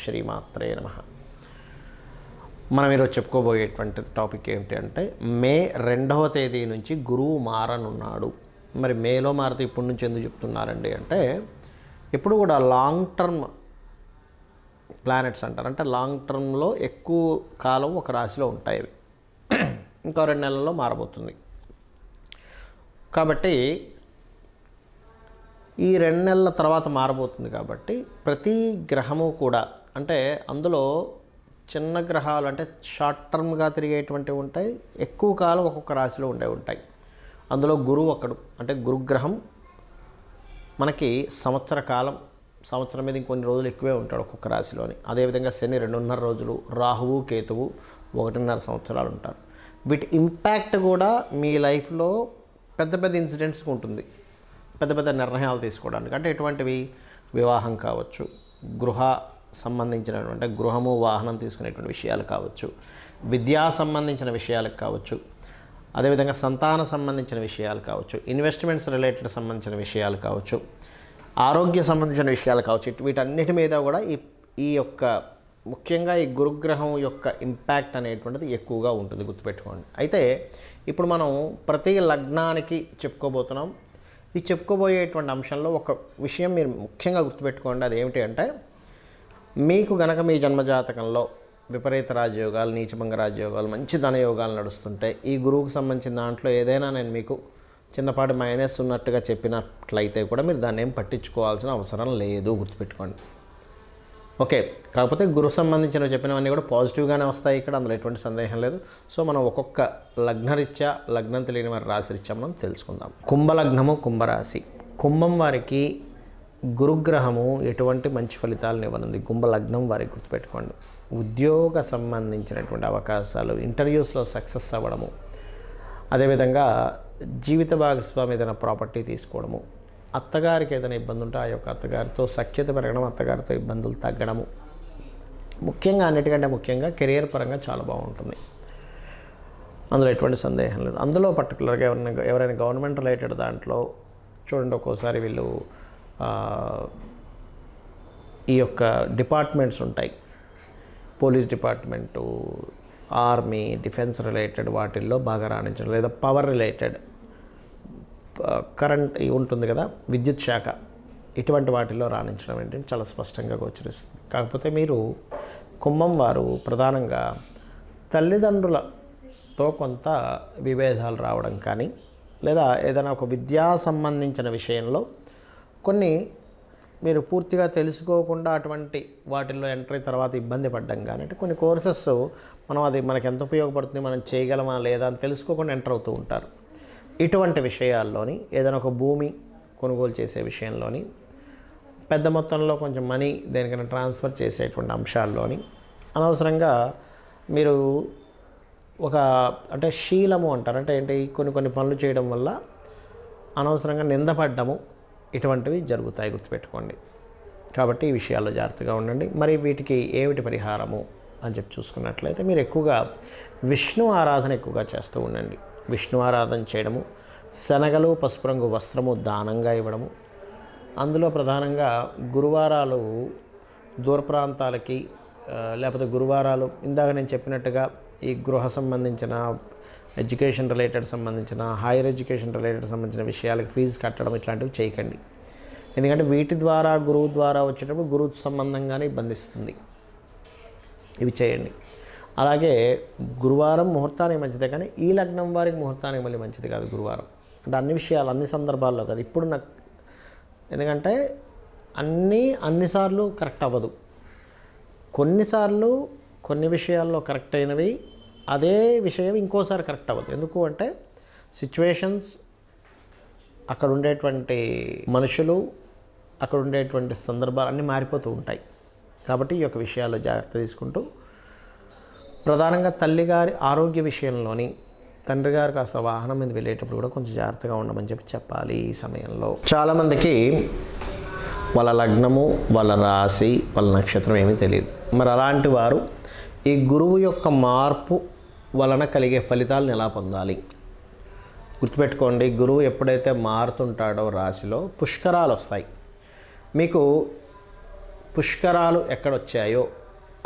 శ్రీమాత్రే నమః. మనం ఈరోజు చెప్పుకోబోయేటువంటి టాపిక్ ఏంటి అంటే మే 2వ తేదీ నుంచి గురువు మారనున్నాడు. మరి మేలో మారితే ఇప్పటి నుంచి ఎందుకు చెప్తున్నారండి అంటే ఇప్పుడు కూడా లాంగ్ టర్మ్ ప్లానెట్స్ అంటారు. అంటే లాంగ్ టర్మ్లో ఎక్కువ కాలం ఒక రాశిలో ఉంటాయి. అవి ఇంకో 2 నెలల్లో మారబోతుంది. కాబట్టి ఈ 2 నెలల తర్వాత మారబోతుంది. కాబట్టి ప్రతి గ్రహము కూడా అంటే అందులో చిన్న గ్రహాలు అంటే షార్ట్ టర్మ్గా తిరిగేటువంటివి ఉంటాయి, ఎక్కువ కాలం ఒక్కొక్క రాశిలో ఉంటాయి. అందులో గురువు ఒకడు. అంటే గురుగ్రహం మనకి సంవత్సరం మీద ఇంకొన్ని రోజులు ఎక్కువే ఉంటాడు ఒక్కొక్క రాశిలోని. అదేవిధంగా శని 2.5 రోజులు, రాహువు కేతువు 1.5 సంవత్సరాలు ఉంటారు. వీటి ఇంపాక్ట్ కూడా మీ లైఫ్లో పెద్ద ఇన్సిడెంట్స్కి ఉంటుంది, పెద్ద నిర్ణయాలు తీసుకోవడానికి. అంటే ఎటువంటివి? వివాహం కావచ్చు, గృహ సంబంధించినటువంటి గృహము వాహనం తీసుకునేటువంటి విషయాలు కావచ్చు, విద్యా సంబంధించిన విషయాలకు కావచ్చు, అదేవిధంగా సంతాన సంబంధించిన విషయాలు కావచ్చు, ఇన్వెస్ట్మెంట్స్ రిలేటెడ్ సంబంధించిన విషయాలు కావచ్చు, ఆరోగ్య సంబంధించిన విషయాలు కావచ్చు. వీటన్నిటి మీద కూడా ఈ యొక్క ముఖ్యంగా ఈ గురుగ్రహం యొక్క ఇంపాక్ట్ అనేటువంటిది ఎక్కువగా ఉంటుంది, గుర్తుపెట్టుకోండి. అయితే ఇప్పుడు మనం ప్రతి లగ్నానికి చెప్పుకోబోతున్నాం. ఈ చెప్పుకోబోయేటువంటి అంశంలో ఒక విషయం మీరు ముఖ్యంగా గుర్తుపెట్టుకోండి. అది ఏమిటి అంటే మీకు గనక మీ జన్మజాతకంలో విపరీత రాజయోగాలు, నీచభంగ రాజయోగాలు, మంచి ధనయోగాలు నడుస్తుంటే ఈ గురువుకు సంబంధించిన దాంట్లో ఏదైనా నేను మీకు చిన్నపాటి మైనస్ ఉన్నట్టుగా చెప్పినట్లయితే కూడా మీరు దాన్ని ఏం పట్టించుకోవాల్సిన అవసరం లేదు, గుర్తుపెట్టుకోండి. ఓకే. కాకపోతే గురువు సంబంధించినవి చెప్పినవన్నీ కూడా పాజిటివ్గానే వస్తాయి ఇక్కడ, అందులో ఎటువంటి సందేహం లేదు. సో మనం ఒక్కొక్క లగ్నరీత్యా, లగ్నం తెలియని వారి రాశిరీత్యా మనం తెలుసుకుందాం. కుంభలగ్నము, కుంభరాశి. కుంభం వారికి గురుగ్రహము ఎటువంటి మంచి ఫలితాలను ఇవ్వనుంది. కుంభలగ్నం వారికి గుర్తుపెట్టుకోండి. ఉద్యోగ సంబంధించినటువంటి అవకాశాలు, ఇంటర్వ్యూస్లో సక్సెస్ అవ్వడము, అదేవిధంగా జీవిత భాగస్వామి ఏదైనా ప్రాపర్టీ తీసుకోవడము, అత్తగారికి ఏదైనా ఇబ్బంది ఉంటే ఆ యొక్క అత్తగారితో సఖ్యత పెరగడం, అత్తగారితో ఇబ్బందులు తగ్గడము, ముఖ్యంగా అన్నిటికంటే ముఖ్యంగా కెరియర్ పరంగా చాలా బాగుంటుంది, అందులో ఎటువంటి సందేహం లేదు. అందులో పర్టికులర్గా ఎవరైనా గవర్నమెంట్ రిలేటెడ్ దాంట్లో చూడండి, ఒక్కోసారి వీళ్ళు ఈ యొక్క డిపార్ట్మెంట్స్ ఉంటాయి, police department, army, defence related వాటిల్లో బాగా రాణించడం, లేదా పవర్ రిలేటెడ్ కరెంట్ ఉంటుంది కదా, విద్యుత్ శాఖ, ఇటువంటి వాటిల్లో రాణించడం ఏంటంటే చాలా స్పష్టంగా గోచరిస్తుంది. కాకపోతే మీరు కుంభం వారు ప్రధానంగా తల్లిదండ్రులతో కొంత విభేదాలు రావడం కానీ, లేదా ఏదైనా ఒక విద్యా సంబంధించిన విషయంలో కొన్ని మీరు పూర్తిగా తెలుసుకోకుండా అటువంటి వాటిల్లో ఎంటర్ అయిన తర్వాత ఇబ్బంది పడ్డం కానీ, అంటే కొన్ని కోర్సెస్ మనం అది మనకు ఎంత ఉపయోగపడుతుంది, మనం చేయగలమా లేదా అని తెలుసుకోకుండా ఎంటర్ అవుతూ ఉంటారు. ఇటువంటి విషయాల్లోని ఏదైనా ఒక భూమి కొనుగోలు చేసే విషయంలోని, పెద్ద మొత్తంలో కొంచెం మనీ దేనికైనా ట్రాన్స్ఫర్ చేసేటువంటి అంశాల్లోని అనవసరంగా మీరు అంటే శీలము అంటారు. అంటే ఏంటి? కొన్ని పనులు చేయడం వల్ల అనవసరంగా నిందపడ్డము, ఇటువంటివి జరుగుతాయి, గుర్తుపెట్టుకోండి. కాబట్టి ఈ విషయాల్లో జాగ్రత్తగా ఉండండి. మరి వీటికి ఏమిటి పరిహారము అని చెప్పి చూసుకున్నట్లయితే మీరు ఎక్కువగా విష్ణు ఆరాధన ఎక్కువగా చేస్తూ ఉండండి. విష్ణు ఆరాధన చేయడము, శనగలు, పసుపు రంగు వస్త్రము దానంగా ఇవ్వడము, అందులో ప్రధానంగా గురువారాలు దూర ప్రాంతాలకి, లేకపోతే గురువారాలు ఇందాక నేను చెప్పినట్టుగా ఈ గృహ సంబంధించిన, ఎడ్యుకేషన్ రిలేటెడ్ సంబంధించిన, హైయర్ ఎడ్యుకేషన్ రిలేటెడ్ సంబంధించిన విషయాలకు ఫీజు కట్టడం ఇట్లాంటివి చేయకండి. ఎందుకంటే వీటి ద్వారా, గురువు ద్వారా వచ్చేటప్పుడు గురువు సంబంధంగానే ఇబ్బందిస్తుంది. ఇవి చేయండి. అలాగే గురువారం ముహూర్తానికి మంచిదే, కానీ ఈ లగ్నం వారికి ముహూర్తానికి మళ్ళీ మంచిది కాదు గురువారం. అంటే అన్ని విషయాలు అన్ని సందర్భాల్లో కాదు. ఇప్పుడు నాకు ఎందుకంటే అన్నిసార్లు కరెక్ట్ అవ్వదు. కొన్నిసార్లు కొన్ని విషయాల్లో కరెక్ట్ అయినవి, అదే విషయం ఇంకోసారి కరెక్ట్ అవ్వదు. ఎందుకు అంటే సిచ్యువేషన్స్, అక్కడ ఉండేటువంటి మనుషులు, అక్కడ ఉండేటువంటి సందర్భాలు అన్నీ మారిపోతూ ఉంటాయి. కాబట్టి ఈ యొక్క విషయాల్లో జాగ్రత్త తీసుకుంటూ, ప్రధానంగా తల్లిగారి ఆరోగ్య విషయంలోని, తండ్రి గారు కాస్త వాహనం మీద వెళ్ళేటప్పుడు కూడా కొంచెం జాగ్రత్తగా ఉండమని చెప్పాలి. ఈ సమయంలో చాలామందికి వాళ్ళ లగ్నము, వాళ్ళ రాశి, వాళ్ళ నక్షత్రం ఏమీ తెలియదు. మరి అలాంటి వారు ఈ గురువు యొక్క మార్పు వలన కలిగే ఫలితాలను ఎలా పొందాలి? గుర్తుపెట్టుకోండి, గురువు ఎప్పుడైతే మారుతుంటాడో రాశిలో పుష్కరాలు వస్తాయి. మీకు పుష్కరాలు ఎక్కడొచ్చాయో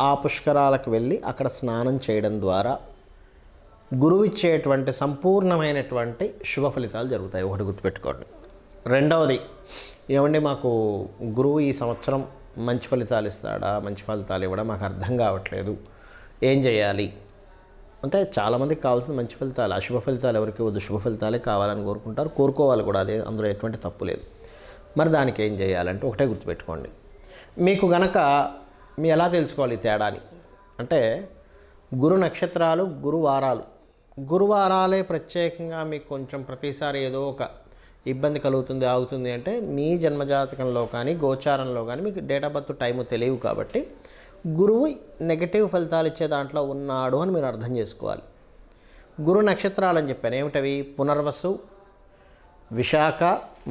ఆ పుష్కరాలకు వెళ్ళి అక్కడ స్నానం చేయడం ద్వారా గురువు ఇచ్చేటువంటి సంపూర్ణమైనటువంటి శుభ ఫలితాలు జరుగుతాయి. ఒకటి గుర్తుపెట్టుకోండి. రెండవది, ఏమండి మాకు గురువు ఈ సంవత్సరం మంచి ఫలితాలు ఇస్తాడా, మంచి ఫలితాలు ఇవ్వడా మాకు అర్థం కావట్లేదు, ఏం చేయాలి అంటే చాలామందికి కావాల్సిన మంచి ఫలితాలు, అశుభ ఫలితాలు ఎవరికి వద్దు, శుభ ఫలితాలే కావాలని కోరుకుంటారు, కోరుకోవాలి కూడా, అదే అందులో ఎటువంటి తప్పు లేదు. మరి దానికి ఏం చేయాలంటే ఒకటే గుర్తుపెట్టుకోండి. మీకు గనక మీ ఎలా తెలుసుకోవాలి ఈ తేడాని అంటే గురు నక్షత్రాలు, గురువారాలే ప్రత్యేకంగా మీకు కొంచెం ప్రతిసారి ఏదో ఒక ఇబ్బంది కలుగుతుంది, ఆగుతుంది అంటే మీ జన్మజాతకంలో కానీ గోచారంలో కానీ మీకు డేట్ ఆఫ్ బర్త్ టైము తెలియవు కాబట్టి గురువు నెగటివ్ ఫలితాలు ఇచ్చే దాంట్లో ఉన్నాడు అని మీరు అర్థం చేసుకోవాలి. గురు నక్షత్రాలు అని చెప్పాను, ఏమిటవి? పునర్వసు, విశాఖ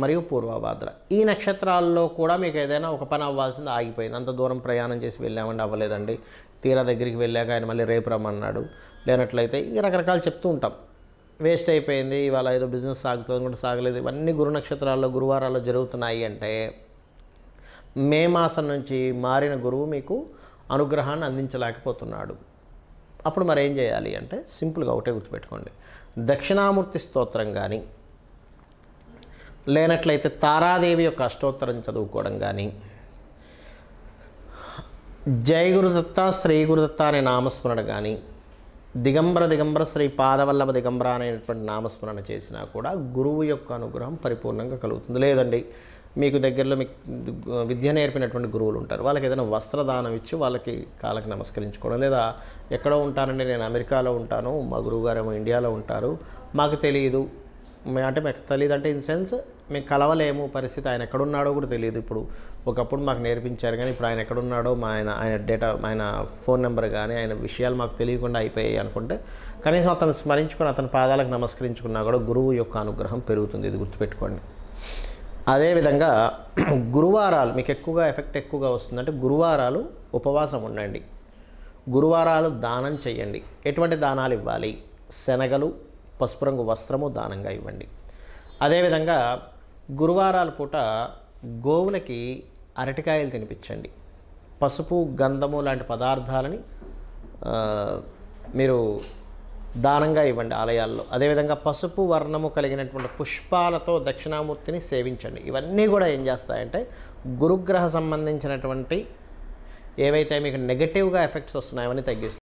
మరియు పూర్వభాద్ర. ఈ నక్షత్రాల్లో కూడా మీకు ఏదైనా ఒక పని అవ్వాల్సింది ఆగిపోయింది. అంత దూరం ప్రయాణం చేసి వెళ్ళామండి, అవ్వలేదండి, తీరా దగ్గరికి వెళ్ళాక ఆయన మళ్ళీ రేపు రమ్మన్నాడు, లేనట్లయితే ఈ రకరకాలు చెప్తూ ఉంటాం, వేస్ట్ అయిపోయింది, ఇవాళ ఏదో బిజినెస్ సాగుతుంది కూడా సాగలేదు. ఇవన్నీ గురు నక్షత్రాల్లో గురువారాల్లో జరుగుతున్నాయి అంటే మే మాసం నుంచి మారిన గురువు మీకు అనుగ్రహాన్ని అందించలేకపోతున్నాడు. అప్పుడు మరి ఏం చేయాలి అంటే సింపుల్గా ఒకటే గుర్తుపెట్టుకోండి. దక్షిణామూర్తి స్తోత్రం కానీ లేనట్లయితే తారాదేవి యొక్క అష్టోత్తరం చదువుకోవడం కానీ, జై గురుదత్త శ్రీ గురుదత్త అనే నామస్మరణ కానీ, దిగంబర శ్రీ పాదవల్లభ దిగంబర అనేటువంటి నామస్మరణ చేసినా కూడా గురువు యొక్క అనుగ్రహం పరిపూర్ణంగా కలుగుతుంది. లేదండి మీకు దగ్గరలో మీకు విద్య నేర్పినటువంటి గురువులు ఉంటారు, వాళ్ళకి ఏదైనా వస్త్రదానం ఇచ్చి వాళ్ళకి కాళ్ళకి నమస్కరించుకోవడం, లేదా ఎక్కడో ఉంటానండి నేను అమెరికాలో ఉంటాను, మా గురువుగారేమో ఇండియాలో ఉంటారు, మాకు తెలియదు అంటే మాకు తెలియదు అంటే ఇన్ సెన్స్ మేము కలవలేము, పరిస్థితి ఆయన ఎక్కడున్నాడో కూడా తెలియదు. ఇప్పుడు ఒకప్పుడు మాకు నేర్పించారు కానీ ఇప్పుడు ఆయన ఎక్కడున్నాడో ఆయన ఫోన్ నెంబర్ కానీ ఆయన విషయాలు మాకు తెలియకుండా అయిపోయాయి అనుకుంటే కనీసం అతను స్మరించుకొని అతని పాదాలకు నమస్కరించుకున్నా కూడా గురువు యొక్క అనుగ్రహం పెరుగుతుంది. ఇది గుర్తుపెట్టుకోండి. అదేవిధంగా గురువారాలు మీకు ఎక్కువగా వస్తుందంటే గురువారాలు ఉపవాసం ఉండండి, గురువారాలు దానం చేయండి. ఎటువంటి దానాలు ఇవ్వాలి? శనగలు, పసుపు రంగు వస్త్రము దానంగా ఇవ్వండి. అదేవిధంగా గురువారాల పూట గోవులకి అరటికాయలు తినిపించండి. పసుపు, గంధము లాంటి పదార్థాలని మీరు దానంగా ఇవ్వండి ఆలయాల్లో. అదేవిధంగా పసుపు వర్ణము కలిగినటువంటి పుష్పాలతో దక్షిణామూర్తిని సేవించండి. ఇవన్నీ కూడా ఏం చేస్తాయంటే గురుగ్రహ సంబంధించినటువంటి ఏవైతే మీకు నెగటివ్గా ఎఫెక్ట్స్ వస్తున్నాయో అవన్నీ తగ్గిస్తాయి.